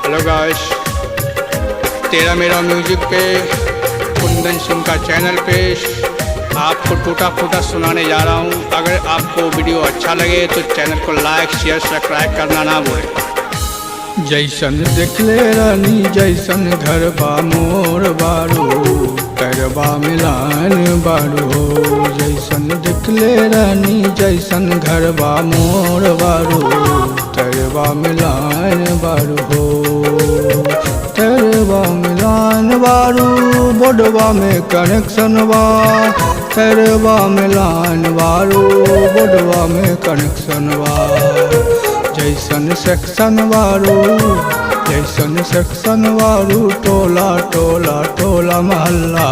Hello guys, तेरा मेरा music पे कुंदन सिंह का चैनल पे आपको टूटा फूटा सुनाने जा रहा हूँ। अगर आपको वीडियो अच्छा लगे तो चैनल को लाइक शेयर सब्सक्राइब करना ना भूलें। जैसन देखले रानी जैसन घर बा मोर बारू, करबा मिलान बारू हो। जैसन देखले रानी जैसन घर बा मोर बारू, करबा मिलान बारू हो। करबा मिलान बारू, बोडवा में कनेक्शन बा। करबा मिलान बारू, बोडवा में कनेक्शन बा। जैसन सेक्शन वारू, जैसन सेक्शन वारू, टोला टोला टोला महल्ला,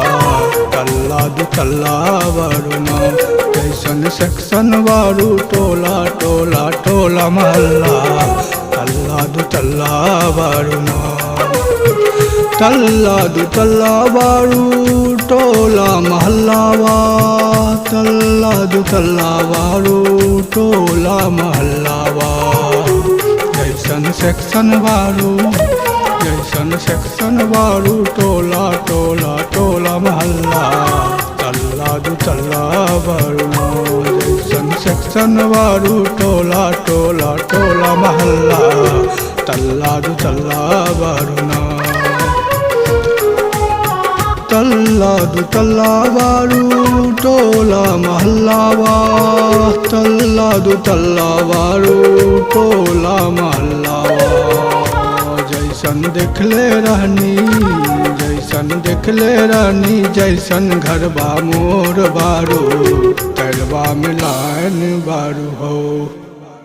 तल्ला दु तल्ला वारू ना। जैसन सेक्शन वारू, टोला टोला टोला महल्ला, तल्ला दु तल्ला वारू ना। तल्ला दु तल्ला वारू, टोला महल्ला वा। तल्ला दु तल्ला वारू, टोला महल्ला वा। जैसन सेक्शन वारू, जैसन सेक्शन वारू, टोला टोला टोला महल्ला, तल्ला दु तल्ला वारू ना। जैसन सेक्शन वारू, टोला टोला टोला महल्ला, तल्ला दु तल्ला वारू ना। तल्ला दु तल्ला वारू, टोला महल्ला वा। तल्ला दु तल्ला वारू, टोला महल्ला वा। जैसन देखले रहनी, जैसन देखले रहनी, जैसन घर बा मोर बारू, करबा मिलान बारू हो।